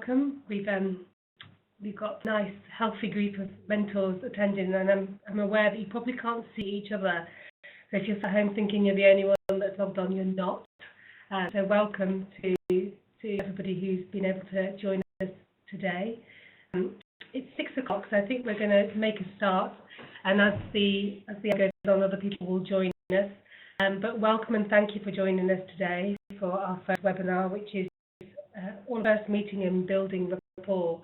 welcome. We've got a nice, healthy group of mentors attending, and I'm aware that you probably can't see each other. So if you're at home thinking you're the only one that's logged on, you're not. So welcome to everybody who's been able to join us today. It's 6 o'clock, so I think we're going to make a start. And as the hour goes on, other people will join us. But welcome and thank you for joining us today for our first webinar, which is our first meeting in building rapport.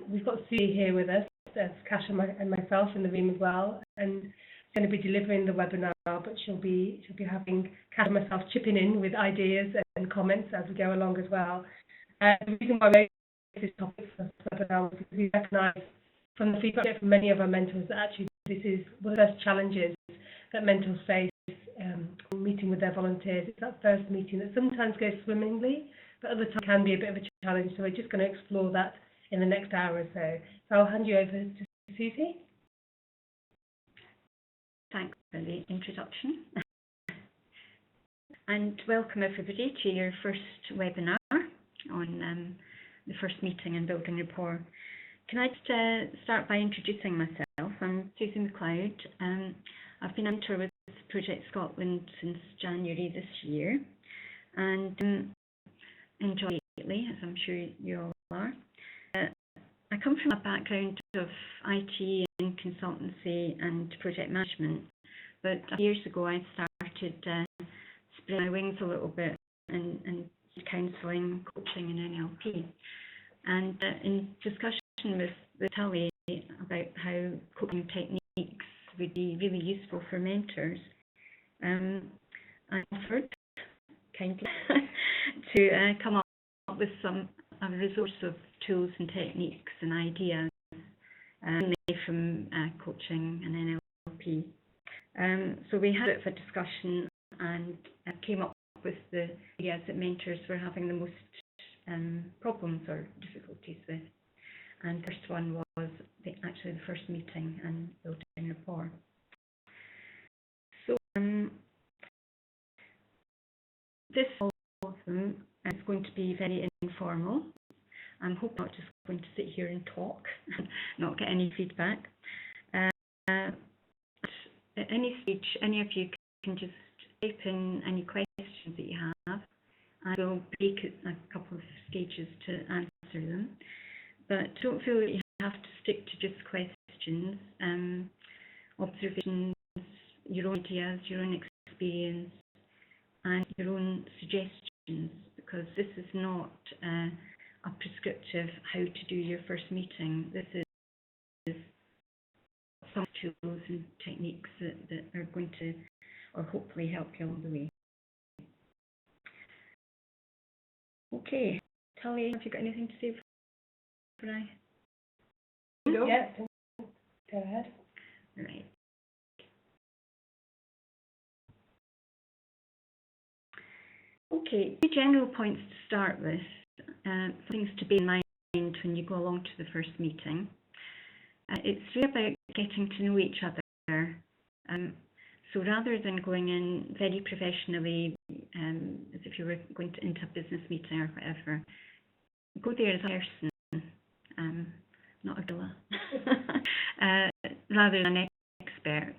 We've got Sue here with us, there's Kash and myself in the room as well, and she's going to be delivering the webinar, but she'll be having Kash and myself chipping in with ideas and comments as we go along as well. The reason why we made this topic for this webinar was because we recognise from the feedback from many of our mentors that actually this is one of the first challenges that mentors face meeting with their volunteers. It's that first meeting that sometimes goes swimmingly, but other times can be a bit of a challenge. So we're just going to explore that in the next hour or so. So I'll hand you over to Susie. Thanks for the introduction. And welcome everybody to your first webinar on the first meeting in building rapport. Can I just start by introducing myself? I'm Susie McLeod. I've been a mentor with Project Scotland since January this year, and enjoy it lately, as I'm sure you all are. I come from a background of IT and consultancy and project management, but years ago I started spreading my wings a little bit in counselling, coaching and NLP. And in discussion with Tully about how coaching techniques would be really useful for mentors, I offered kindly to come up with a resource of tools and techniques and ideas, mainly from coaching and NLP. So we had a bit of a discussion and came up with the areas that mentors were having the most problems or difficulties with. And the first one was actually the first meeting and building rapport. So this is going to be very informal. I'm hoping I'm not just going to sit here and talk, not get any feedback. At any stage, any of you can just type in any questions that you have. I will break it a couple of stages to answer them. But don't feel that you have to stick to just questions, observations, your own ideas, your own experience, and your own suggestions, because this is not a prescriptive how to do your first meeting. This is some tools and techniques that are going to, or hopefully, help you along the way. Okay, Tully, have you got anything to say before I go? Yeah, go ahead. Right. Okay, 2 general points to start with. Things to bear in mind when you go along to the first meeting. It's really about getting to know each other. So rather than going in very professionally, as if you were going into a business meeting or whatever, go there as a person, not a gorilla, rather than an expert.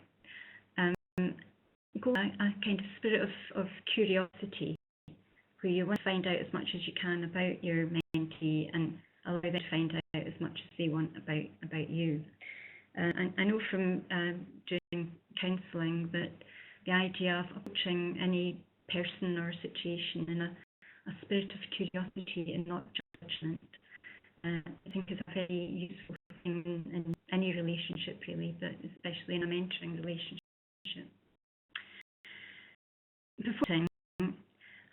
Go with a kind of spirit of curiosity, where you want to find out as much as you can about your mentee and allow them to find out as much as they want about you. And I know from doing counselling that the idea of approaching any person or situation in a spirit of curiosity and not judgment, I think is a very useful thing in any relationship really, but especially in a mentoring relationship. Before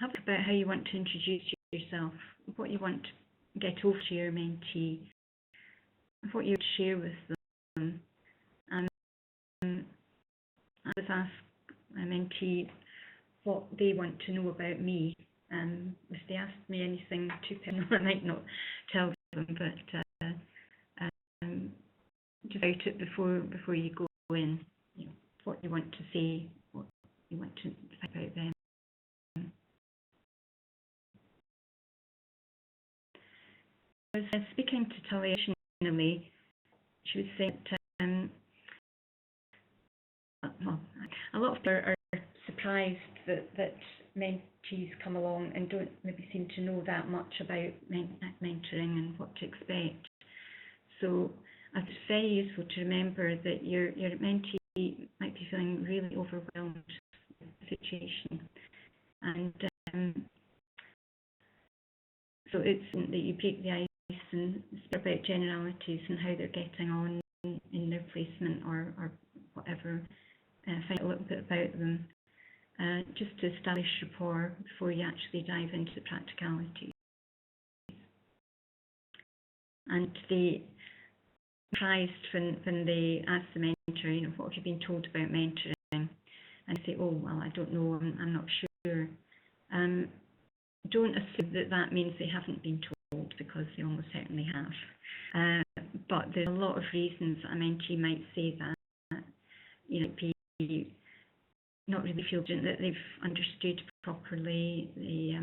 have a think about how you want to introduce yourself, what you want to get over to your mentee, what you would share with them. I always ask my mentee what they want to know about me. If they ask me anything too personal, I might not tell them, but just about it before you go in. You know, what you want to say, what you want to think about them. speaking to Tully originally, she was saying that well, a lot of people are surprised that mentees come along and don't maybe seem to know that much about mentoring and what to expect. So it's very useful to remember that your mentee might be feeling really overwhelmed with the situation. And so it's that you break the ice and speak about generalities and how they're getting on in their placement or whatever. Find a little bit about them, just to establish rapport before you actually dive into the practicalities. And they surprised when they ask the mentor, you know, what have you been told about mentoring? And say, oh, well, I don't know, I'm not sure. Don't assume that means they haven't been told, because they almost certainly have. But there's a lot of reasons a mentee might say that. You know, be not really feel that they've understood properly. They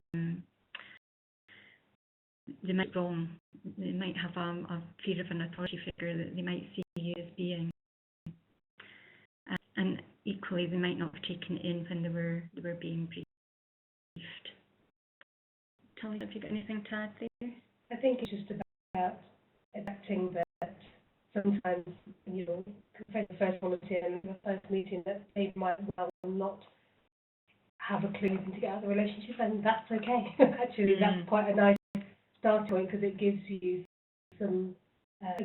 might be wrong. They might have a fear of an authority figure that they might see you as being. And equally, they might not have taken it in when they were being briefed. Tell me if you've got anything to add there. I think it's just about accepting that sometimes, you know, compared to the first volunteer and the first meeting, that they might well not have a clue to get out of the relationship, and that's okay. Actually, that's quite a nice start point, because it gives you some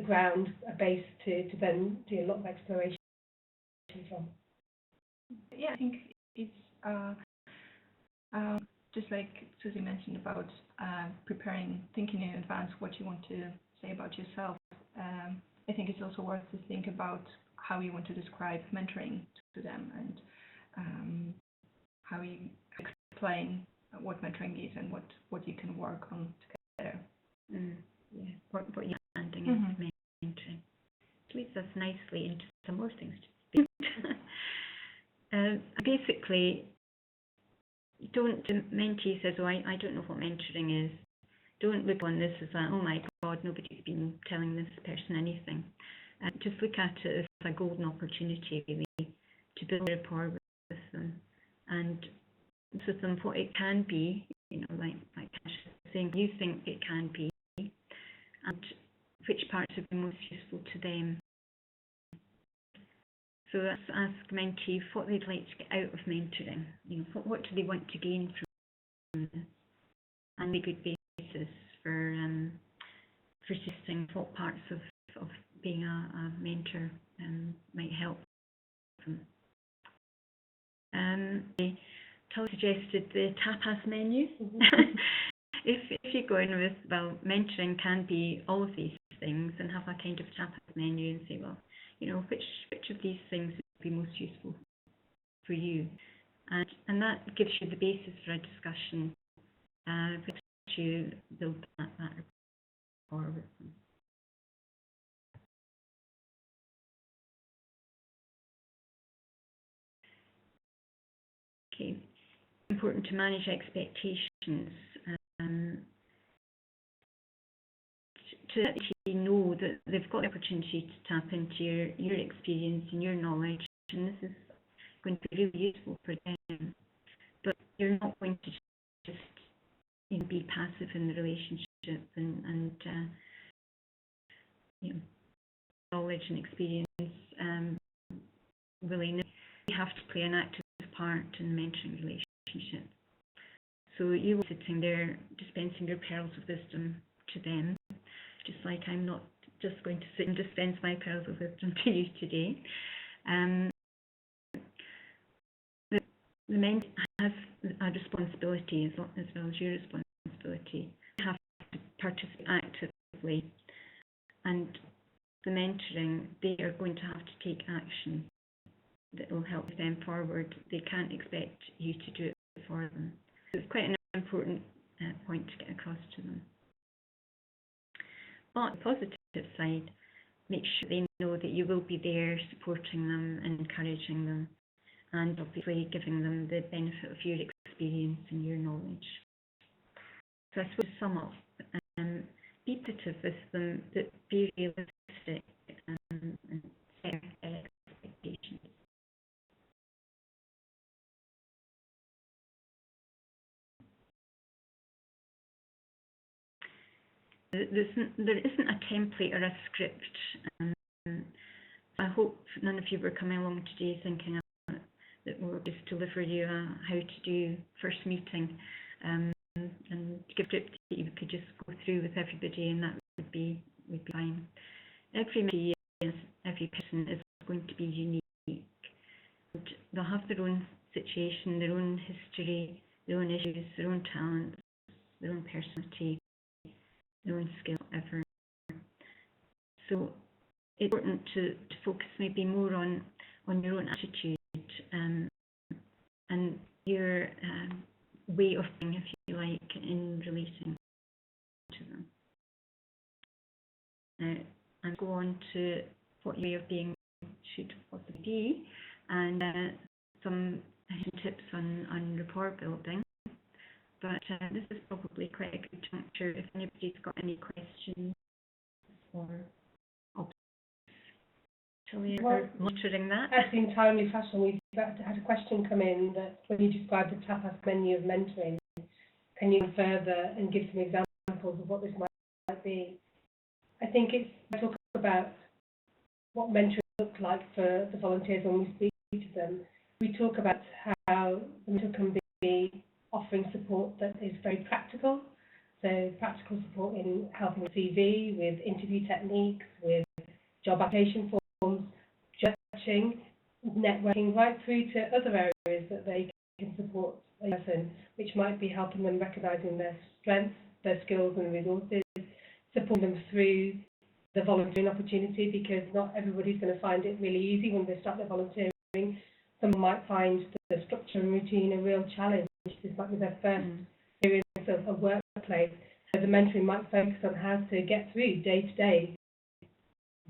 ground, a base to then do a lot of exploration from. Yeah, I think it's just like Susie mentioned about preparing, thinking in advance what you want to say about yourself. I think it's also worth to think about how you want to describe mentoring to them, and how you explain what mentoring is and what you can work on together. Yeah, what you're handing is mentoring. It leads us nicely into some more things to speak. Basically, mentee says, oh, I don't know what mentoring is. Don't look on this as that, oh my God, nobody's been telling this person anything. Just look at it as a golden opportunity, really, to build rapport with them, and with them what it can be, you know, like Cash was saying, you think it can be, and which parts would be most useful to them. So let's ask mentees what they'd like to get out of mentoring. You know, what do they want to gain from this? And a good basis for assessing what parts of being a mentor might help them. Tully suggested the tapas menu. If you go in with, well, mentoring can be all of these things, and have a kind of tapas menu and say, well, you know, which of these things would be most useful for you, and that gives you the basis for a discussion, which you build that rapport with them. Okay, important to manage expectations. To actually know that they've got the opportunity to tap into your experience and your knowledge, and this is going to be really useful for them. But you're not going to just, you know, be passive in the relationship and you know, knowledge and experience willingness. You have to play an active part in the mentoring relationship. So you're sitting there dispensing your pearls of wisdom to them, just like I'm not just going to sit and dispense my pearls of wisdom to you today. The mentor has a responsibility as well as your responsibility. You have to participate actively, and the mentoring, they are going to have to take action that will help them forward. They can't expect you to do it for them. So it's quite an important point to get across to them. But on the positive side, make sure they know that you will be there supporting them and encouraging them, and obviously giving them the benefit of your experience and your knowledge. So I suppose to sum up, be competitive with them, but be realistic and set expectations. There isn't a template or a script. I hope none of you were coming along today thinking that we'll just deliver you how to do first meeting and give a script that you could just go through with everybody, and that would be fine. Every meeting, every person is going to be unique. And they'll have their own situation, their own history, their own issues, their own talents, their own personality, their own skill, whatever. So it's important to focus maybe more on your own attitude and your way of being, if you like, in relating to them. Now, I'll go on to what your way of being should possibly be, and some tips on rapport building. But this is probably quite a good juncture if anybody's got any questions or Julia, are monitoring that. Actually, in timely fashion, we've had a question come in that when you describe the tapas menu of mentoring, can you go further and give some examples of what this might be? I think it's talk about what mentoring looks like for the volunteers when we speak to them. We talk about how the mentor can be offering support that is very practical. So practical support in helping with CV, with interview techniques, with job application forms, judging, networking, right through to other areas that they can support a person, which might be helping them recognising their strengths, their skills and resources, supporting them through the volunteering opportunity, because not everybody's going to find it really easy when they start their volunteering. Some might find the structure and routine a real challenge. This might be their first experience of a workplace. So the mentoring might focus on how to get through day-to-day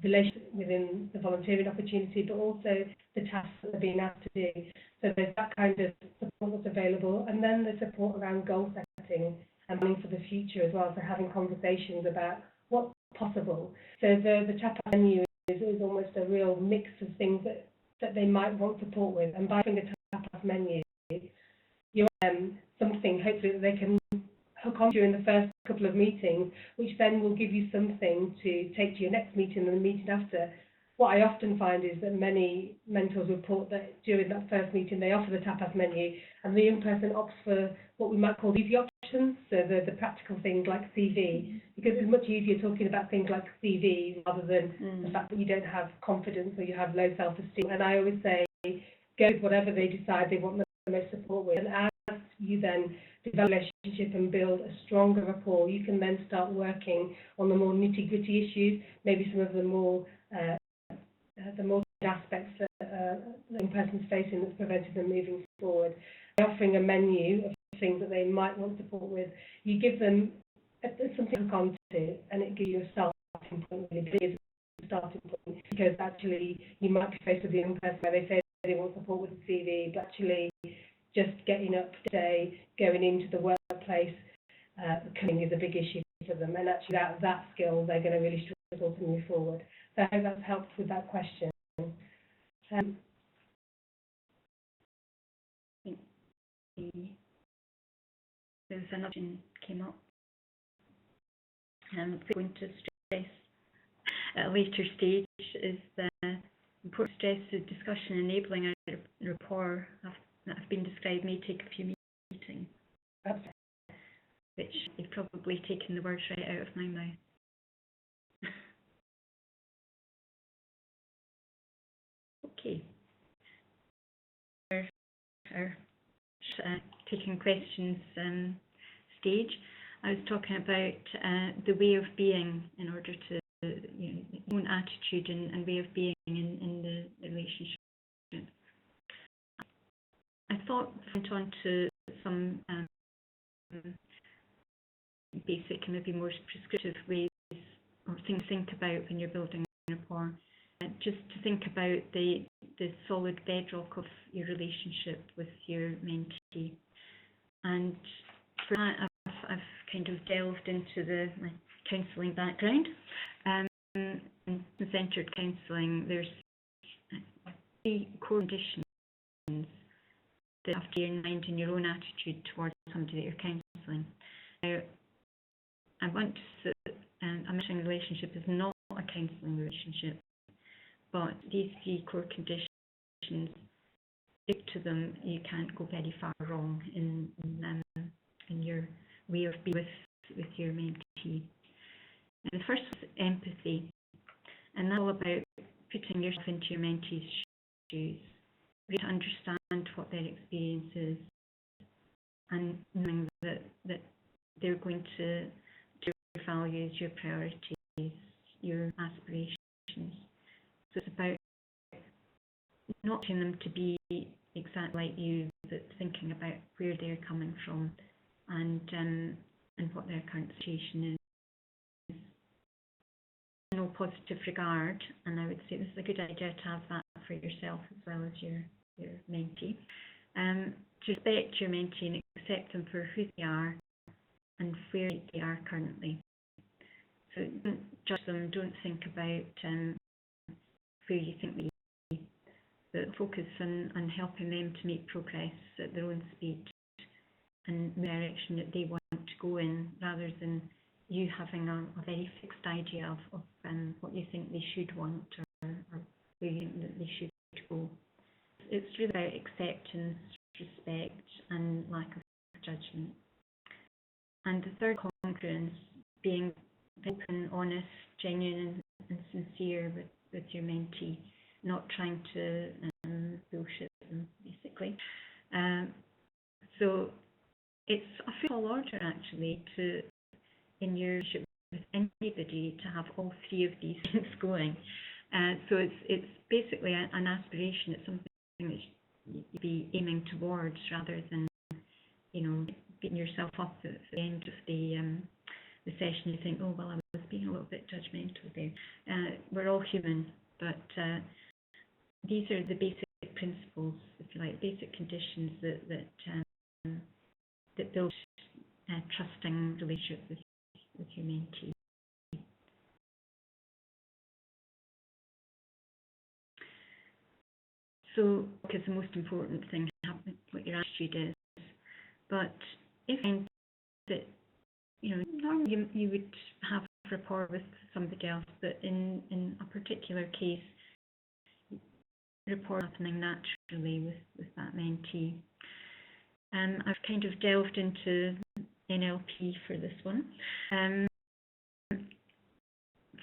relationship within the volunteering opportunity, but also the tasks that they're being asked to do. So there's that kind of support that's available, and then the support around goal setting and planning for the future as well, so having conversations about what's possible. So the tapas menu is almost a real mix of things that they might want support with, and by having a tapas menu, you're something hopefully that they can hook on during the first couple of meetings, which then will give you something to take to your next meeting and the meeting after. What I often find is that many mentors report that during that first meeting they offer the tapas menu, and the young person opts for what we might call easy options, so the practical things like CV, because it's much easier talking about things like CV rather than the fact that you don't have confidence or you have low self-esteem. And I always say, go with whatever they decide they want the most support with, and as you then develop a relationship and build a stronger rapport, you can then start working on the more nitty-gritty issues, maybe some of the more aspects that the young person's facing that's preventing them moving forward. By offering a menu of things that they might want support with, you give them something to hook on to, and it gives you a starting point, really big starting point, because actually you might be faced with a young person where they say they want support with the CV, but actually just getting up today, going into the workplace, coming is a big issue for them, and actually that skill they're going to really struggle to move forward. So I hope that's helped with that question. There's another question came up. We're going to stress at a later stage is the important stress of discussion enabling a rapport that have been described may take a few meetings, which you've probably taken the words right out of my mouth. Okay. Our taking questions stage. I was talking about the way of being in order to, own attitude and way of being in the relationship. I thought I went on to some basic and maybe more prescriptive ways or things to think about when you're building rapport. Just to think about the solid bedrock of your relationship with your mentee. And for that, I've kind of delved into my counselling background. In centred counselling, there's 3 core conditions that have to be in mind in your own attitude towards somebody that you're counselling. Now, I want to say a mentoring relationship is not a counselling relationship, but these 3 core conditions, stick to them, you can't go very far wrong in your way of being with your mentee. And the first is empathy, and that's all about putting yourself into your mentee's shoes, really to understand what their experience is, and knowing that they're going to do your values, your priorities, your aspirations. So it's about not wanting them to be exactly like you, but thinking about where they're coming from and what their current situation is. In all positive regard, and I would say this is a good idea to have that for yourself as well as your mentee. To respect your mentee and accept them for who they are and where they are currently. So don't judge them, don't think about where you think they be, but focus on helping them to make progress at their own speed and the direction that they want to go in, rather than you having a very fixed idea of what you think they should want or where you think that they should go. It's really about acceptance, respect, and lack of judgment. And the third congruence, being open, honest, genuine, and sincere with your mentee, not trying to bullshit them, basically. So it's a tall order, actually, in your relationship with anybody, to have all 3 of these things going. So it's basically an aspiration. It's something that you'd be aiming towards, rather than, beating yourself up at the end of the session. You think, oh well, I was being a little bit judgmental there. We're all human, but these are the basic principles, if you like, basic conditions that build a trusting relationship with your mentee. So, because the most important thing happening, what your attitude is. But if that, normally you would have rapport with somebody else, but in a particular case, rapport happening naturally with that mentee. I've kind of delved into NLP for this one.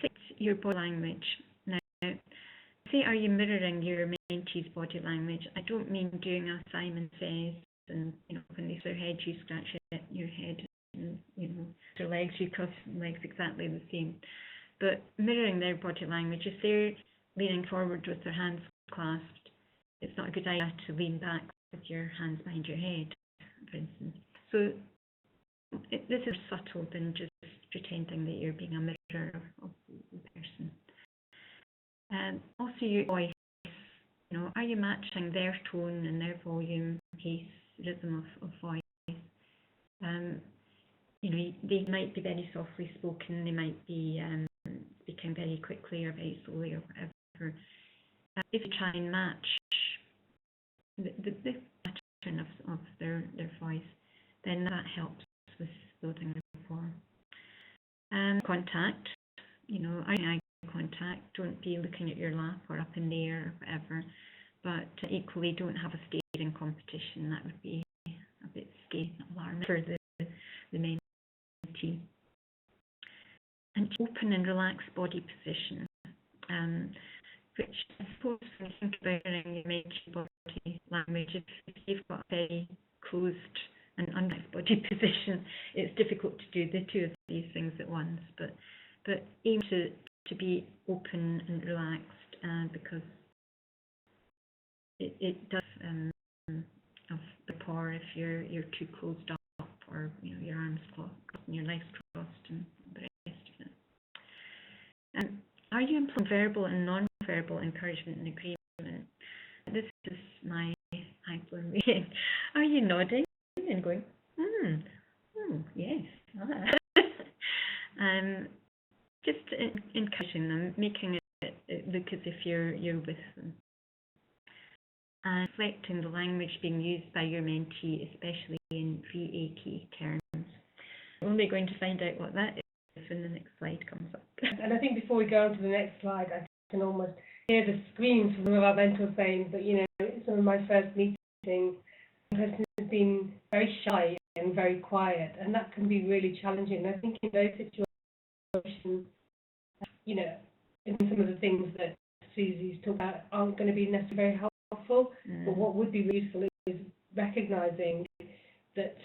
Fix your body language. Now, say, are you mirroring your mentee's body language? I don't mean doing a Simon Says, and when they their head, you scratch your head, and their legs, you cross legs exactly the same. But mirroring their body language, if they're leaning forward with their hands clasped, it's not a good idea to lean back with your hands behind your head, for instance. So this is subtle than just pretending that you're being a mirror of the person. Also your voice, are you matching their tone and their volume, pace, rhythm of voice? They might be very softly spoken, they might be speaking very quickly or very slowly or whatever. If you try and match the pattern of their voice, then that helps with building rapport. Contact, eye contact. Don't be looking at your lap or up in the air or whatever. But equally, don't have a staring competition. That would be a bit scary, alarming for the mentee. And open and relaxed body position, which I suppose when you think about your mentee body language, if you've got a very closed and unrelaxed body position, it's difficult to do the 2 of these things at once. But aim to be open and relaxed, because it does have rapport if you're too closed up, or your arms crossed and your legs crossed and the rest of it. Are you employing verbal and non-verbal encouragement and agreement? This is my high-flown reading. Are you nodding and going, yes, Just encouraging them, making it look as if you're with them. And reflecting the language being used by your mentee, especially in VAK terms. We're only going to find out what that is when the next slide comes up. And I think before we go on to the next slide, I can almost hear the screams from some of our mentors saying that, you know, in some of my first meetings, the person has been very shy and very quiet, and that can be really challenging. I think in those situations, you know, in some of the things that Susie's talked about aren't going to be necessarily very helpful, but what would be useful is recognising that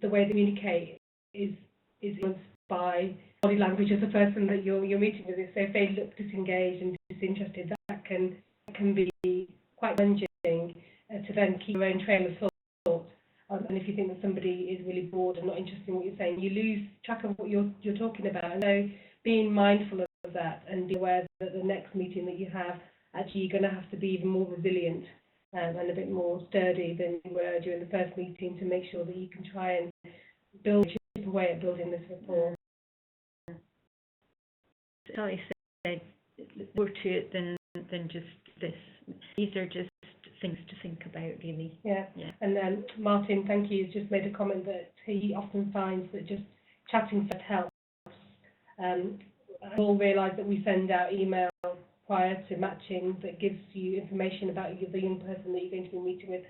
the way they communicate is influenced by body language of the person that you're meeting with. So if they look disengaged and disinterested, that can be quite challenging to then keep your own trail of thought. And if you think that somebody is really bored and not interested in what you're saying, you lose track of what you're talking about. And so being mindful of that and be aware that the next meeting that you have, actually you're going to have to be even more resilient and a bit more sturdy than you were during the first meeting to make sure that you can try and chip away at building this rapport. Sally said more to it than just this. These are just things to think about, really. Yeah. And then Martin, thank you, just made a comment that he often finds that just chatting first helps. I all realise that we send out email prior to matching that gives you information about the young person that you're going to be meeting with.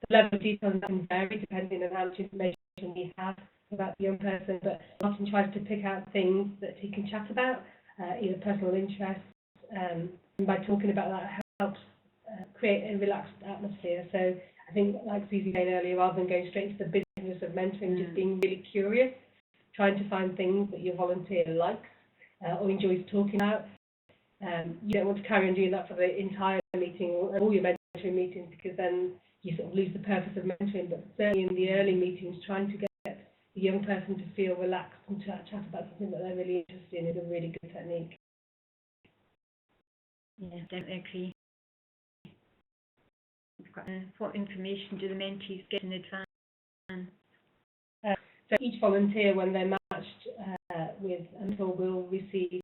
The level of detail can vary depending on how much information we have about the young person, but Martin tries to pick out things that he can chat about, either personal interests, and by talking about that helps create a relaxed atmosphere. So I think, like Susie said earlier, rather than going straight to the business of mentoring, just being really curious, trying to find things that your volunteer likes or enjoys talking about. You don't want to carry on doing that for the entire meeting or all your mentoring meetings, because then you sort of lose the purpose of mentoring. But certainly in the early meetings, trying to get the young person to feel relaxed and chat about something that they're really interested in is a really good technique. Yeah, definitely agree. What information do the mentees get in advance? So each volunteer, when they're matched with a mentor, will receive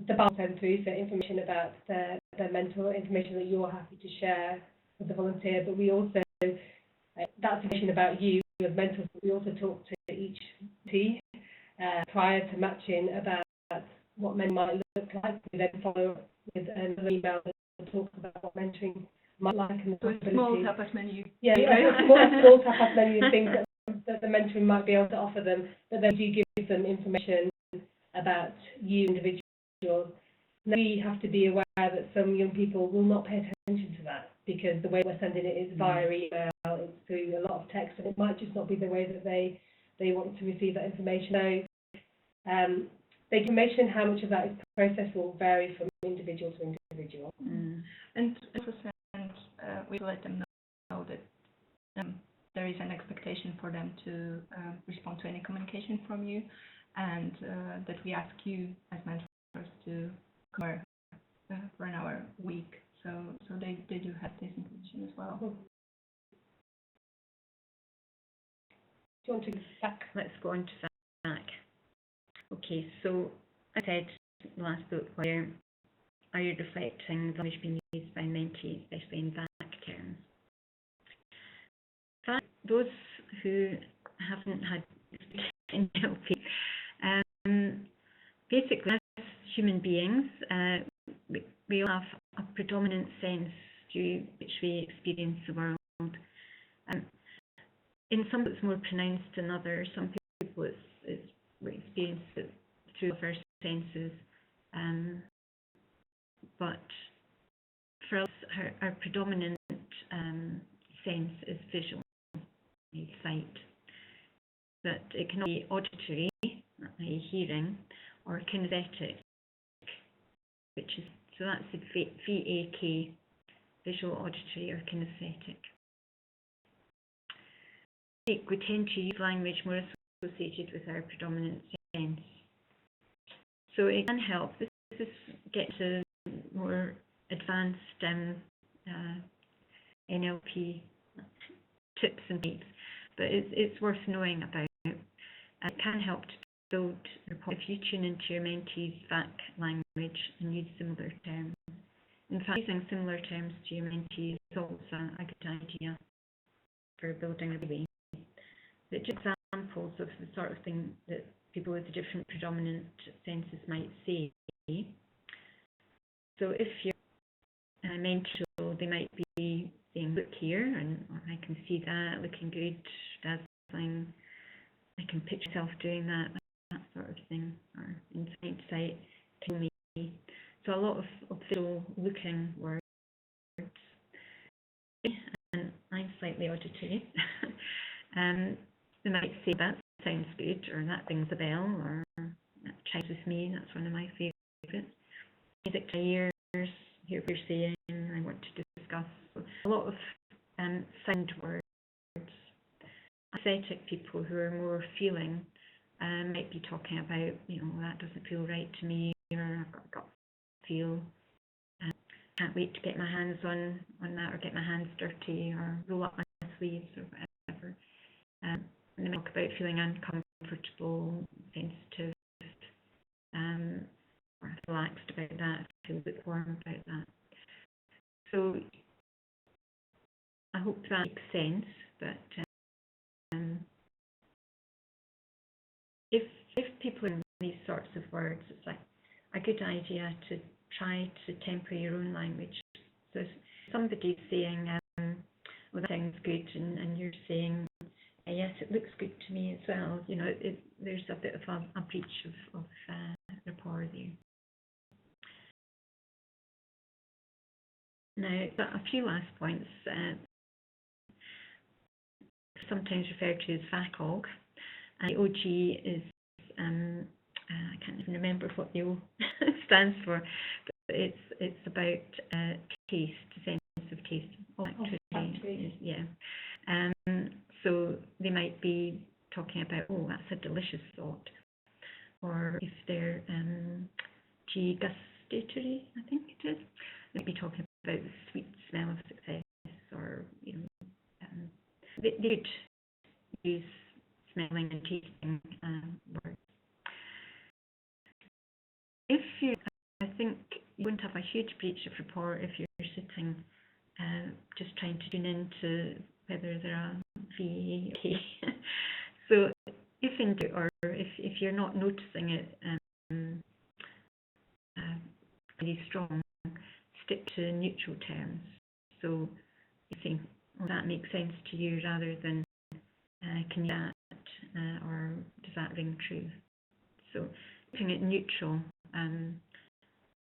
the bulk sent through, so information about their mentor, information that you're happy to share with the volunteer. But we also, that's information about you as mentors, but we also talk to each mentee prior to matching about what mentoring might look like. We then follow up with another email that talks about what mentoring might like and the possibilities. Small tapas menu. Yeah, small tapas menu and things that the mentoring might be able to offer them, but then do give them information about you individually. We have to be aware that some young people will not pay attention to that, because the way we're sending it is via email, it's through a lot of text, and it might just not be the way that they want to receive that information. So the information, how much of that is processed, will vary from individual to individual. And also we let them know that there is an expectation for them to respond to any communication from you, and that we ask you as mentors to come for an hour a week, so they do have this information as well. Do you want to go back? Let's go on to back. Okay, so I said last book, where are you reflecting the language being used by mentees, especially in back terms? But those who haven't had in NLP, basically as human beings, we all have a predominant sense through which we experience the world. In some it's more pronounced than others. Some people we experience it through our senses, but for us, our predominant sense is visual, sight. But it can be auditory, i.e. hearing, or kinesthetic, which is, so that's the VAK, visual, auditory, or kinesthetic. We tend to use language more associated with our predominant sense. So it can help. This is get to more advanced NLP tips and tips, but it's worth knowing about. It can help to build rapport if you tune into your mentee's VAC language and use similar terms. In fact, using similar terms to your mentee is also a good idea for building rapport. But just examples of the sort of thing that people with different predominant senses might say. So if you're mental, they might be saying, look here, and I can see that, looking good, dazzling, I can picture myself doing that sort of thing, or insight, tell me. So a lot of visual looking words. And I'm slightly auditory. They might say that sounds good, or that rings a bell, or that chimes with me, that's one of my favourites. Music to ears, hear what you're saying, I want to discuss. A lot of sound words. Aesthetic people who are more feeling might be talking about, that doesn't feel right to me, or I've got a gut feel. Can't wait to get my hands on that, or get my hands dirty, or roll up my sleeves, or whatever. And they talk about feeling uncomfortable, sensitive, or relaxed about that, feel a bit warm about that. So I hope that makes sense, but if people are in these sorts of words, it's like a good idea to try to temper your own language. So if somebody's saying, well, that sounds good, and you're saying, yes, it looks good to me as well, there's a bit of a breach of rapport there. Now, a few last points, sometimes referred to as VACOG. The OG is, I can't even remember what the O stands for, but it's about taste, sense of taste. Olfactory. Yeah. So they might be talking about, that's a delicious thought. Or if they're gustatory, I think it is, they might be talking about the sweet smell of success, or, they could use smelling and tasting words. If I think you won't have a huge breach of rapport if you're sitting just trying to tune into whether they're a V, A, K. So if in doubt, or if you're not noticing it really strong, stick to neutral terms. So you think, that makes sense to you, rather than can you that, or does that ring true? So keeping it neutral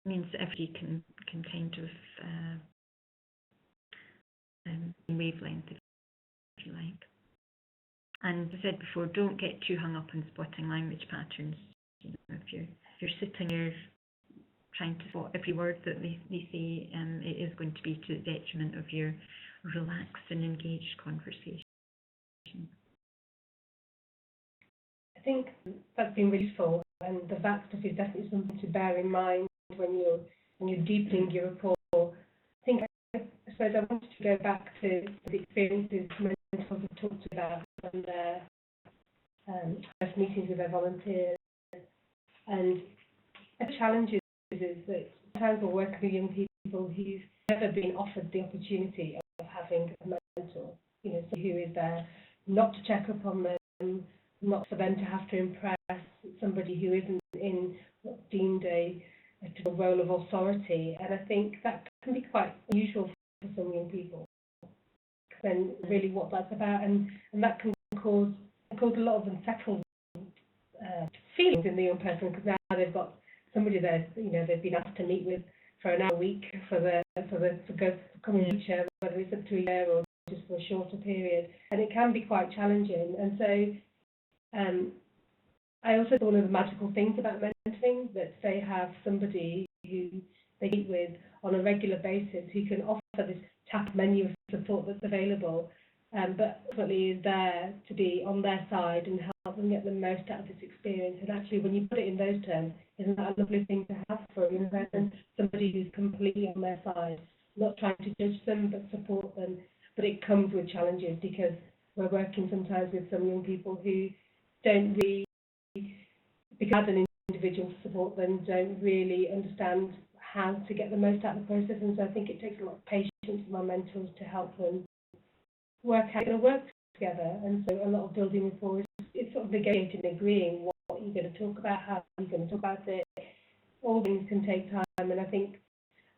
means that everybody can kind of wavelength, if you like. And as I said before, don't get too hung up on spotting language patterns. If you're sitting there trying to spot every word that they say, it is going to be to the detriment of your relaxed and engaged conversation. I think that's been really useful, and the VAC stuff is definitely something to bear in mind when you're deepening your rapport. I suppose I wanted to go back to the experiences mentors have talked about from their first meetings with their volunteers. And the challenge is that sometimes we're working with young people who've never been offered the opportunity of having a mentor, somebody who is there not to check up on them, not for them to have to impress, somebody who isn't in what's deemed a role of authority. And I think that can be quite unusual for some young people, and really what that's about, and that can cause a lot of unsettled feelings in the young person, because now they've got somebody there, they've been asked to meet with for an hour a week for the coming future, whether it's up to a year or just for a shorter period, and it can be quite challenging. And so I also think one of the magical things about mentoring, that they have somebody who they meet with on a regular basis who can offer this tap menu of support that's available, but ultimately is there to be on their side and help them get the most out of this experience. And actually, when you put it in those terms, isn't that a lovely thing to have for a young person? Somebody who's completely on their side, not trying to judge them, but support them. But it comes with challenges, because we're working sometimes with some young people who don't really because as an individual support them don't really understand how to get the most out of the process, and so I think it takes a lot of patience for my mentors to help them work out and work together. And so a lot of building rapport is sort of negotiating, agreeing what you're going to talk about, how you're going to talk about it. All things can take time, and I think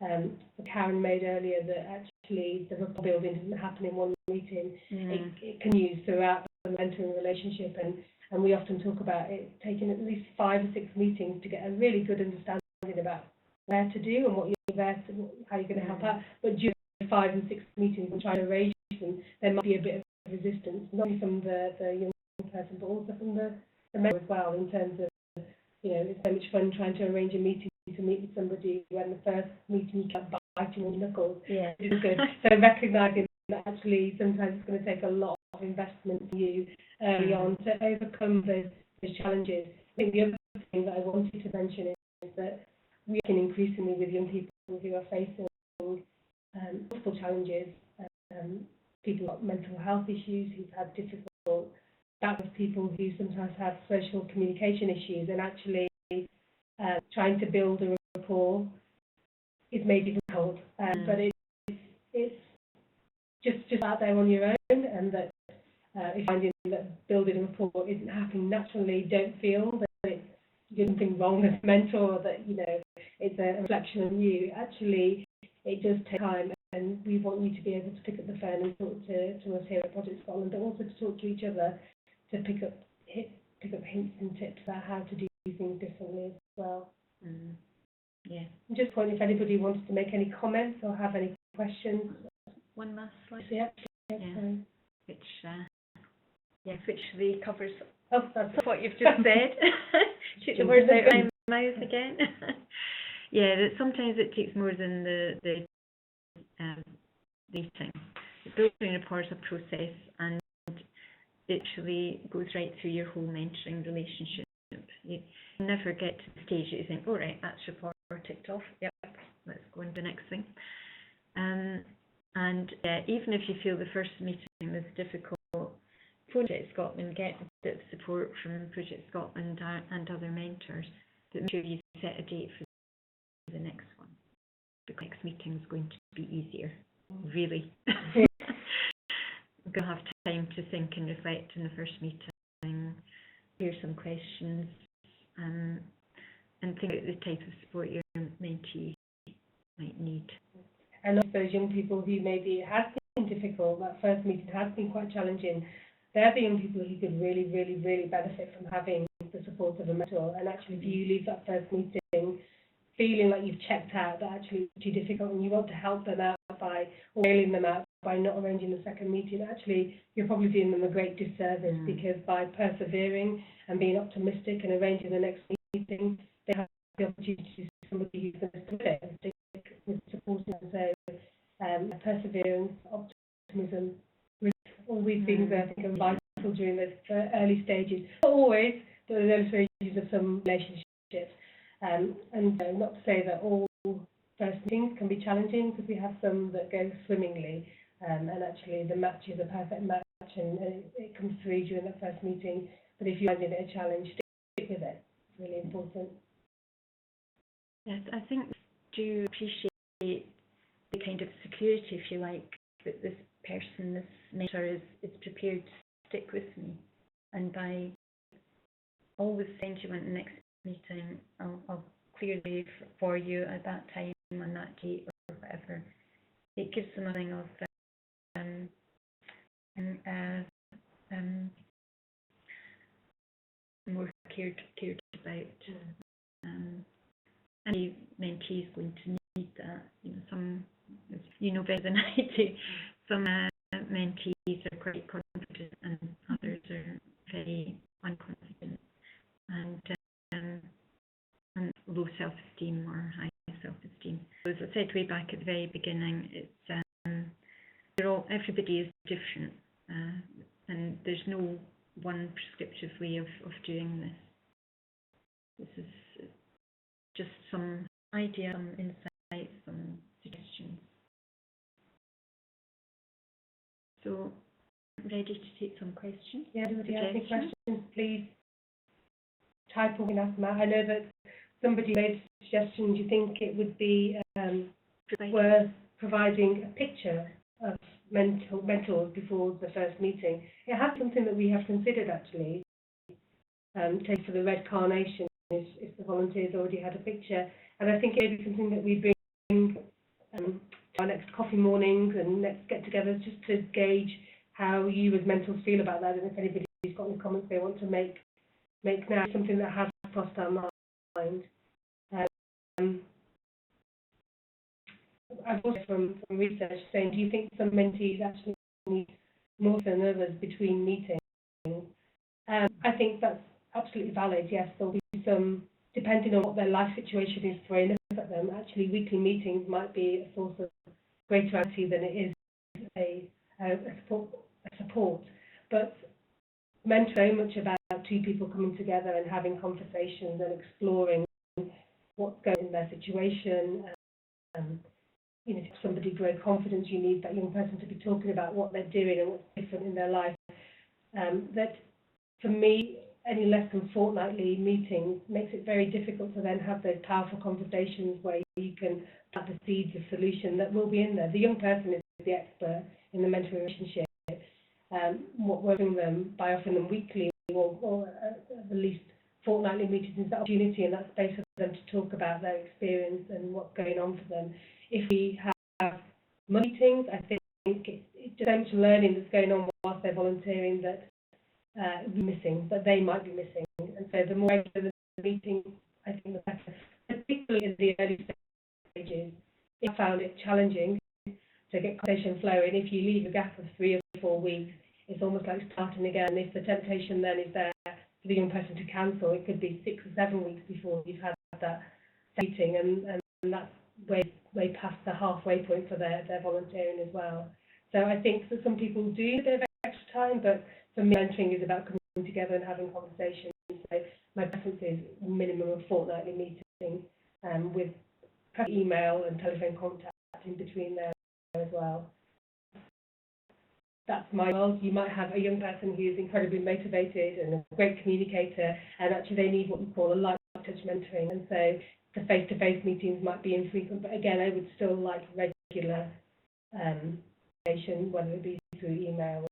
Karen made earlier that actually the rapport building doesn't happen in one meeting. It continues throughout the mentoring relationship, and we often talk about it taking at least 5 or 6 meetings to get a really good understanding about where to do and what you're there to, how you're going to help out. But during 5 and 6 meetings and trying to arrange them, there might be a bit of resistance, not only from the young person, but also from the member as well, in terms of, you know, it's so much fun trying to arrange a meeting to meet with somebody when the first meeting you kept biting on your knuckles. Yeah. It's good. So recognising that actually sometimes it's going to take a lot of investment from you early on to overcome those challenges. I think the other thing that I wanted to mention is that we are working increasingly with young people who are facing multiple challenges, people with mental health issues who've had difficult battles, people who sometimes have social communication issues, and actually trying to build a rapport is maybe difficult, but it's just out there on your own, and that if you're finding that building a rapport isn't happening naturally, don't feel that you're doing something wrong as a mentor, or that, you know, it's a reflection on you. Actually, it does take time, and we want you to be able to pick up the phone and talk to us here at Project Scotland, but also to talk to each other, to pick up hints and tips about how to do things differently as well. Yeah. Just point if anybody wants to make any comments or have any questions. One last slide. Yeah. Which really covers That's what you've just said. Shoot the words out of my mouth again. Yeah, that sometimes it takes more than the meeting. Building rapport is a process, and it actually goes right through your whole mentoring relationship. You never get to the stage that you think, all right, that's rapport ticked off. Yep, let's go on to the next thing. And even if you feel the first meeting was difficult, Project Scotland, get a bit of support from Project Scotland and other mentors, but make sure you set a date for the next one. The next meeting is going to be easier, really. We're going to have time to think and reflect in the first meeting, hear some questions, and think about the type of support your mentee might need. And also those young people who maybe it has been difficult, that first meeting has been quite challenging, they're the young people who could really, really, really benefit from having the support of a mentor. And actually, if you leave that first meeting feeling like you've checked out, that actually it's too difficult, and you want to help them out by bailing them out by not arranging the second meeting, actually you're probably doing them a great disservice, because by persevering and being optimistic and arranging the next meeting, they have the opportunity to see somebody who's going to support it and stick with supporting them. So perseverance, optimism, all these things I think are vital during those early stages. Not always, but the early stages of some relationships. And not to say that all first meetings can be challenging, because we have some that go swimmingly, and actually the match is a perfect match, and it comes through during that first meeting. But if you find it a challenge, stick with it. It's really important. Yes, I think do appreciate the kind of security, if you like, that this person, this mentor is prepared to stick with me, and by always saying to you in the next meeting, I'll clear the way for you at that time, on that date, or whatever. It gives them a thing of more cared about. Any mentee is going to need that. You know, some, you know better than I do, some mentees are quite confident and others are very unconfident, and low self-esteem or high self-esteem. So as I said way back at the very beginning, it's everybody is different, and there's no one prescriptive way of doing this. This is just some idea, some insights, some suggestions. So, ready to take some questions? Yeah, anybody have any questions, please? type of anathema? I know that somebody made a suggestion. Do you think it would be worth providing a picture of mentors before the first meeting? It has something that we have considered actually. Take for the red carnation if the volunteers already had a picture, and I think it would be something that we bring to our next coffee mornings and next get-togethers, just to gauge how you as mentors feel about that, and if anybody's got any comments they want to make now. Something that has crossed our mind. I've also from research saying, do you think some mentees actually need more than others between meetings? I think that's absolutely valid. Yes, there'll be some, depending on what their life situation is throwing up at them. Actually, weekly meetings might be a source of greater activity than it is a support. But mentoring so much about two people coming together and having conversations and exploring what's going on in their situation. If somebody grow confidence, you need that young person to be talking about what they're doing and what's different in their life. That, for me, any less than fortnightly meetings makes it very difficult to then have those powerful conversations where you can plant the seeds of solution that will be in there. The young person is the expert in the mentoring relationship. What we're offering them by offering them weekly or at the least fortnightly meetings is that opportunity and that space for them to talk about their experience and what's going on for them. If we have meetings, I think it's just so much learning that's going on whilst they're volunteering that missing, that they might be missing. And so the more regular the meeting, I think the better, particularly in the early stages. I found it challenging to get conversation flowing. If you leave a gap of 3 or 4 weeks, it's almost like starting again. If the temptation then is there for the young person to cancel, it could be 6 or 7 weeks before you've had that meeting, and that's way past the halfway point for their volunteering as well. So I think that some people do a bit of extra time, but for me, mentoring is about coming together and having conversations. So my preference is a minimum of fortnightly meeting with email and telephone contact in between there as well. That's my world. You might have a young person who is incredibly motivated and a great communicator, and actually they need what we call a light touch mentoring. And so the face-to-face meetings might be infrequent, but again, I would still like regular communication, whether it be through email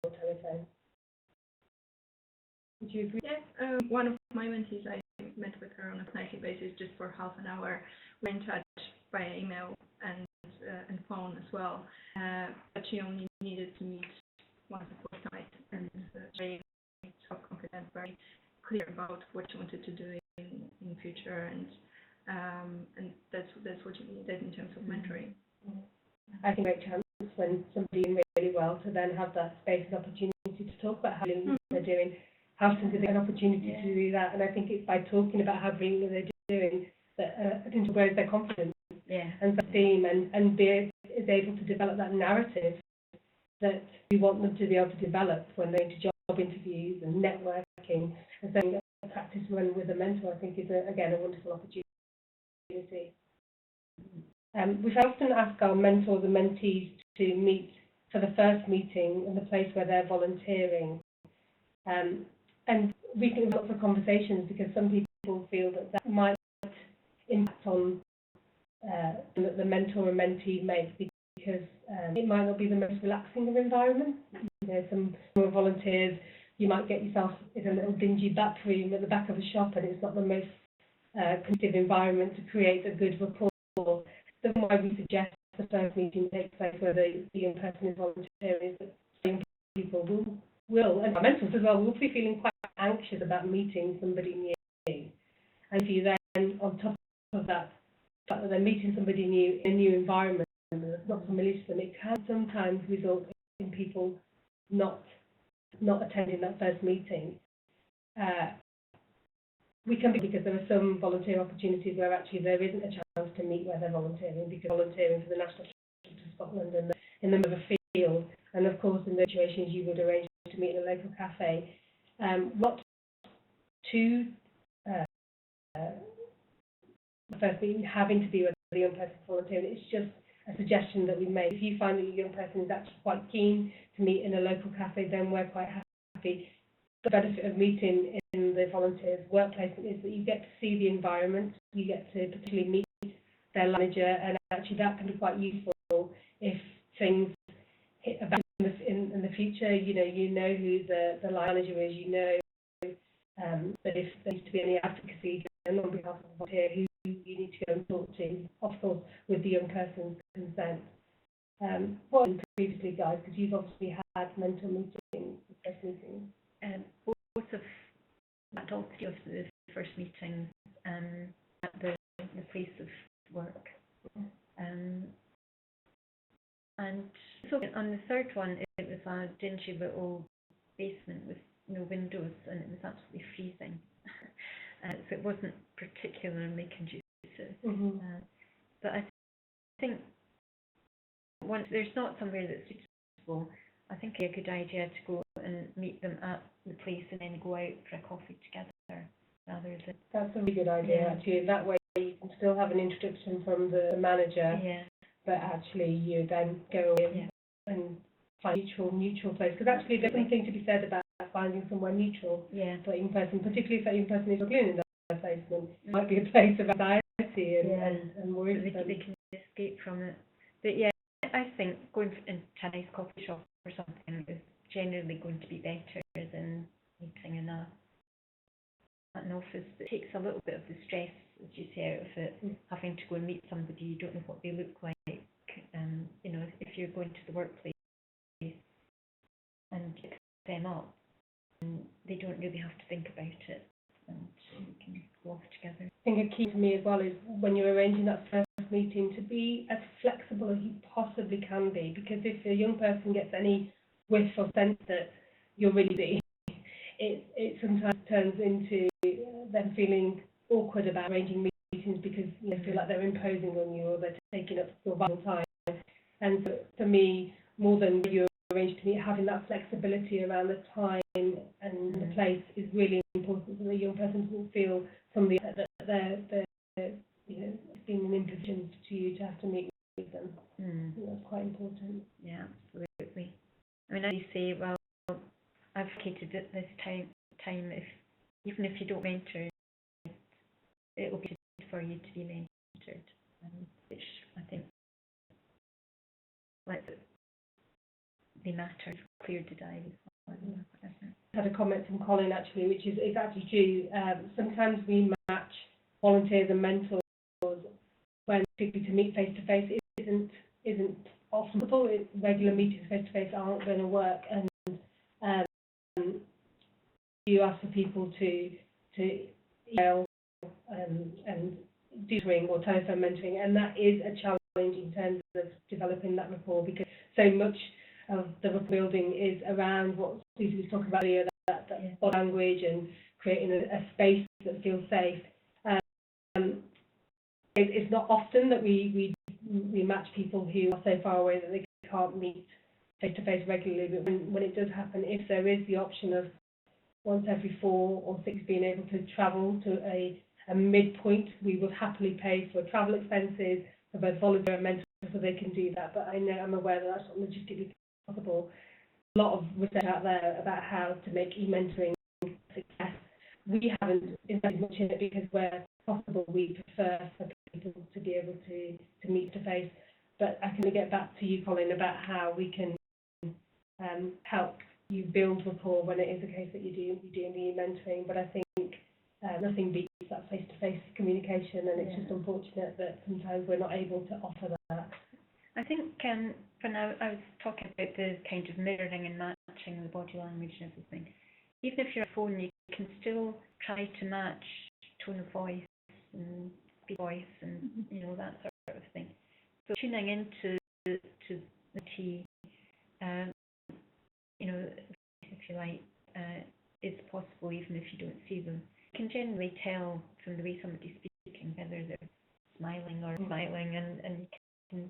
or telephone. Would you agree? Yeah, one of my mentees, I met with her on a nightly basis just for half an hour. We're in touch via email and phone as well, but she only needed to meet once a fortnight, and very self-confident, very clear about what she wanted to do in the future, and that's what you needed in terms of mentoring. I think a great chance when somebody's doing really well to then have that space and opportunity to talk about how they're doing. How often do they get an opportunity to do that? And I think it's by talking about how brilliantly they're doing that it grows their confidence and self-esteem, and is able to develop that narrative that we want them to be able to develop when they're into job interviews and networking. And so a practice run with a mentor, I think, is again a wonderful opportunity. We often ask our mentors and mentees to meet for the first meeting in the place where they're volunteering. And we think lots of conversations, because some people feel that might impact on the mentor and mentee make, because it might not be the most relaxing of environments. Some volunteers, you might get yourself in a little dingy back room at the back of a shop, and it's not the most conducive environment to create a good rapport. That's why we suggest the first meeting takes place where the young person is volunteering, is that young people will, and our mentors as well, will be feeling quite anxious about meeting somebody new. And if you then, on top of that, the fact that they're meeting somebody new in a new environment that's not familiar to them, it can sometimes result in people not attending that first meeting. We can be, because there are some volunteer opportunities where actually there isn't a chance to meet where they're volunteering, because volunteering for the National Trust of Scotland and in the middle of a field, and of course in those situations you would arrange to meet in a local cafe. Not to first meeting having to be with the young person volunteering. It's just a suggestion that we make. If you find that your young person is actually quite keen to meet in a local cafe, then we're quite happy. the benefit of meeting in the volunteers' work placement is that you get to see the environment, you get to particularly meet their manager, and actually that can be quite useful if things hit about in the future. You know who the line manager is, that if there needs to be any advocacy done on behalf of the volunteer, who you need to go and talk to, of course, with the young person's consent. What previously, guys, because you've obviously had mental meetings, first meetings. Both of that, all three of the first meetings at the place of work. And so on the third one, it was a dingy little basement with no windows, and it was absolutely freezing. So it wasn't particularly conducive. But I think once there's not somewhere that's suitable, I think it's a good idea to go and meet them at the place and then go out for a coffee together rather than. That's a really good idea, actually. That way you can still have an introduction from the manager, but actually you then go in and find a neutral place. Because actually there's something to be said about finding somewhere neutral for a young person, particularly if that young person is struggling in their placement. It might be a place of anxiety and worry. So they can escape from it. But I think going into a nice coffee shop or something is generally going to be better than meeting in an office. It takes a little bit of the stress, as you say, out of it, having to go and meet somebody you don't know what they look like. If you're going to the workplace and pick them up, they don't really have to think about it, and you can go off together. I think a key for me as well is when you're arranging that first meeting to be as flexible as you possibly can be, because if a young person gets any whiff or sense that you're really busy, it sometimes turns into them feeling awkward about arranging meetings because they feel like they're imposing on you or they're taking up your vital time. And so for me, more than you arrange to meet, having that flexibility around the time and the place is really important, so the young person doesn't feel somebody that they're being an imposition to you to have to meet with them. I think that's quite important. Yeah, absolutely. I mean, as you say, well, I've advocated at this time even if you don't mentor, it will be good for you to be mentored, which I think the matter is clear to die. I had a comment from Colin actually, which is actually true. Sometimes we match volunteers and mentors when particularly to meet face to face isn't often possible. Regular meetings face to face aren't going to work, and you ask for people to email and tutoring or telephone mentoring, and that is a challenge in terms of developing that rapport, because so much of the rapport building is around what Susie was talking about earlier, that body language and creating a space that feels safe. It's not often that we match people who are so far away that they can't meet face to face regularly, but when it does happen, if there is the option of once every 4 or 6 being able to travel to a midpoint, we will happily pay for travel expenses for both volunteer and mentor so they can do that. But I'm aware that that's not logistically possible. A lot of research out there about how to make e-mentoring a success. We haven't invested much in it because where possible we prefer for people to be able to meet face to face. But I can get back to you, Colin, about how we can help you build rapport when it is the case that you're doing the e-mentoring. But I think nothing beats that face-to-face communication, and it's just unfortunate that sometimes we're not able to offer that. I think when I was talking about the kind of mirroring and matching the body language and everything, even if you're on a phone, you can still try to match tone of voice and speed voice and that sort of thing. So tuning into the T, if you like, is possible even if you don't see them. You can generally tell from the way somebody's speaking whether they're smiling or smiling, and you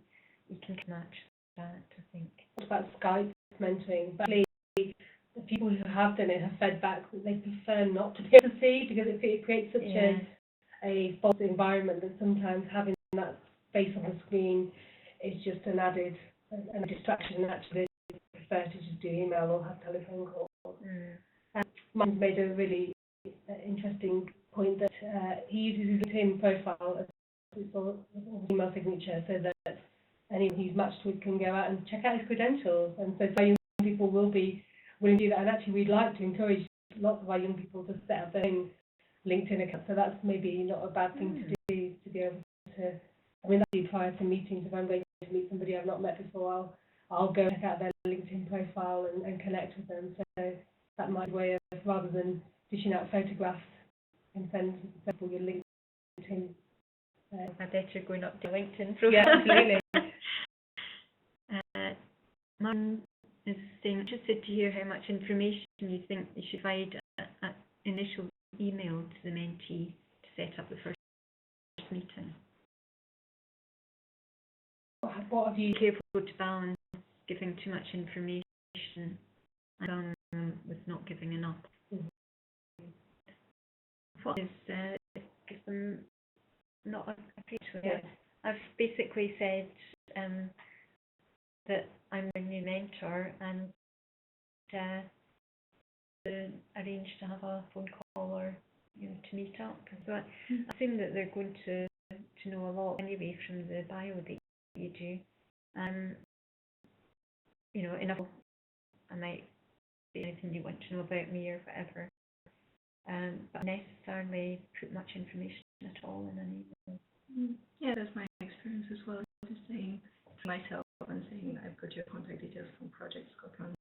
can match that, I think. What about Skype mentoring? But the people who have done it have fed back that they prefer not to be able to see, because it creates such a false environment that sometimes having that face on the screen is just an added distraction. Actually, they prefer to just do email or have telephone calls. Martin's made a really interesting point that he uses his LinkedIn profile as his email signature so that anyone he's matched with can go out and check out his credentials. And so young people will be willing to do that. And actually, we'd like to encourage lots of our young people to set up their own LinkedIn account. So that's maybe not a bad thing to do, to be able to. I mean, that's prior to meetings. If I'm going to meet somebody I've not met before, I'll go check out their LinkedIn profile and connect with them. So that might be a way of, rather than dishing out photographs and send people your LinkedIn. I bet you're going up to LinkedIn profile. Yeah, absolutely. Martin is saying, interested to hear how much information you think you should provide an initial email to the mentee to set up the first meeting. What have you? Be careful to balance giving too much information and with not giving enough. What is give them not agreed with it. I've basically said that I'm a new mentor and to arrange to have a phone call or to meet up. So I assume that they're going to know a lot anyway from the bio that you do. Enough. I might say anything you want to know about me or whatever. But necessarily put much information at all in an email. Yeah, that's my experience as well. Just saying to myself and saying I've got your contact details from Project Scotland.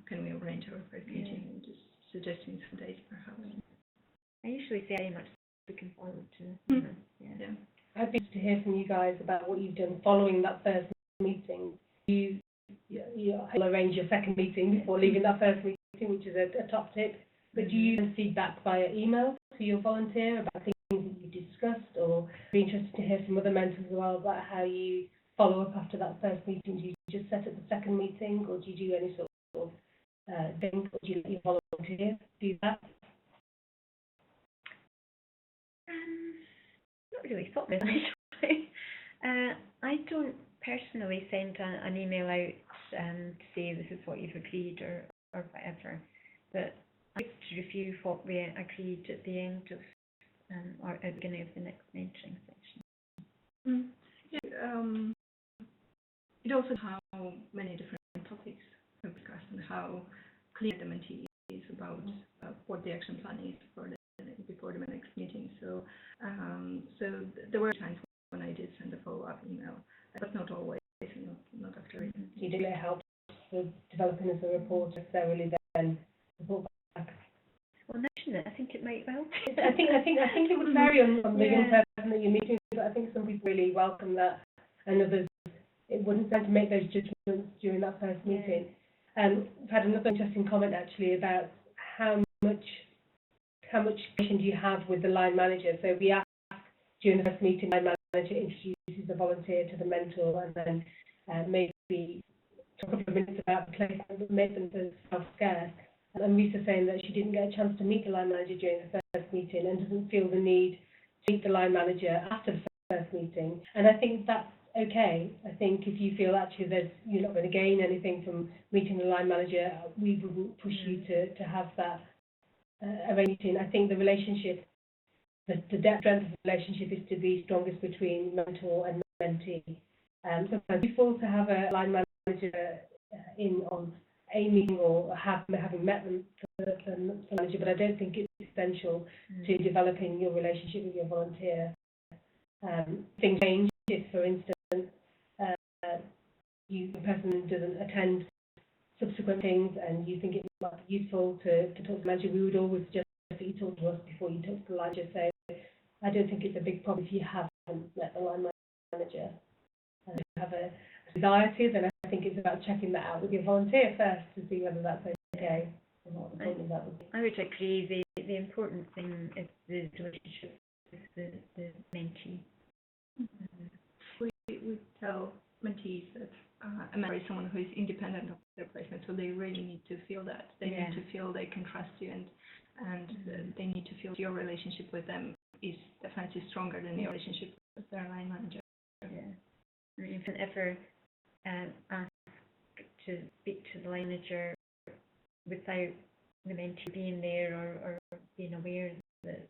Can we arrange our first meeting and just suggesting some dates perhaps? I usually say very much looking forward to. Yeah. I'd be interested to hear from you guys about what you've done following that first meeting. You'll arrange your second meeting before leaving that first meeting, which is a top tip. But do you send feedback via email to your volunteer about things that you discussed, or be interested to hear from other mentors as well about how you follow up after that first meeting? Do you just set up the second meeting, or do you do any sort of thing? Or do you let your volunteer do that? Not really thought about it. I don't personally send an email out to say this is what you've agreed or whatever, but I like to review what we agreed at the end of or at the beginning of the next mentoring section. It also how many different topics are discussed and how clear the mentee is about what the action plan is before the next meeting. So there were times when I did send a follow-up email, but not always, not after it. Do you think it helps with developing as a report necessarily then report back? Well, mention it. I think it might help. I think it would vary on the young person that you're meeting, but I think some people really welcome that, and others it wouldn't tend to make those judgments during that first meeting. We've had another interesting comment actually about how much communication do you have with the line manager. So we asked during the first meeting, the line manager introduces the volunteer to the mentor, and then maybe talk a couple of minutes about the placement that made them feel self-scared. And Rita saying that she didn't get a chance to meet the line manager during the first meeting and doesn't feel the need to meet the line manager after the first meeting. And I think that's okay. I think if you feel actually you're not going to gain anything from meeting the line manager, we wouldn't push you to have that arranging. I think the relationship, the depth strength of the relationship is to be strongest between mentor and mentee. Sometimes it's useful to have a line manager in on a meeting or having met them the manager, but I don't think it's essential to developing your relationship with your volunteer. Things change if, for instance, the person doesn't attend subsequent things and you think it might be useful to talk to the manager. We would always suggest that you talk to us before you talk to the manager. So I don't think it's a big problem if you haven't met the line manager. And if you have a desire to, then I think it's about checking that out with your volunteer first to see whether that's okay and what the point of that would be. I would agree. The important thing is the relationship with the mentee. We tell mentees that a mentor is someone who is independent of their placement, so they really need to feel that. They need to feel they can trust you, and they need to feel your relationship with them is definitely stronger than your relationship with their line manager. Yeah. And if ever asked to speak to the line manager without the mentee being there or being aware that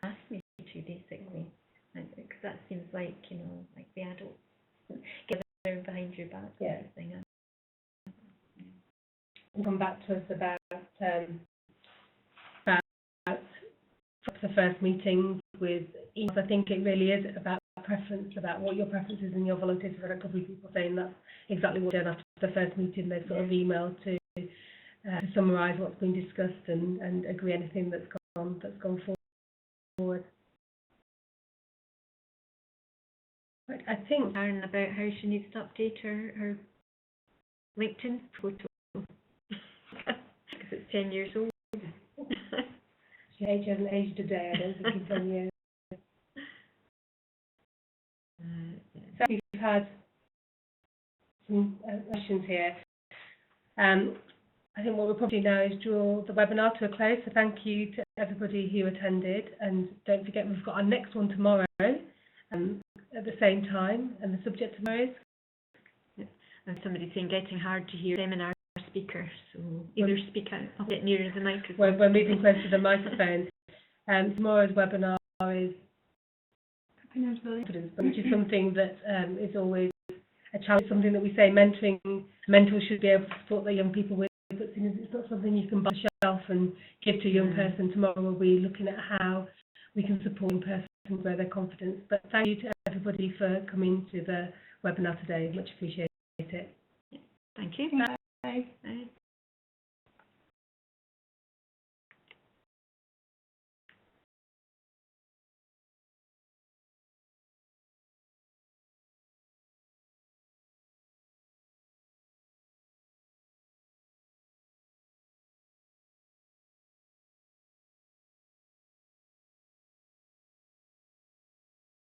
asked me to, basically, because that seems like, you know, like the adults getting behind your back. Yeah. Sort of thing. Come back to us about the first meeting with emails. I think it really is about preference, about what your preference is in your volunteers. I've had a couple of people saying that's exactly what they've done after the first meeting. They've sort of emailed to summarise what's been discussed and agree anything that's gone forward. Right, I think Karen, about how she needs to update her LinkedIn photo because it's 10 years old. she hasn't aged a day, I don't think, in 10 years. So we've had some questions here. I think what we'll probably do now is draw the webinar to a close. So thank you to everybody who attended, and don't forget we've got our next one tomorrow at the same time, and the subject tomorrow is. And somebody's saying getting hard to hear seminar speakers, so either speak out a bit nearer the microphone. We're moving close to the microphone. Tomorrow's webinar is confidence, which is something that is always a challenge, something that we say mentors should be able to support their young people with, but it's not something you can buy on the shelf and give to a young person. Tomorrow we'll be looking at how we can support a young person to grow their confidence. But thank you to everybody for coming to the webinar today. Much appreciated. Thank you. Bye. Bye.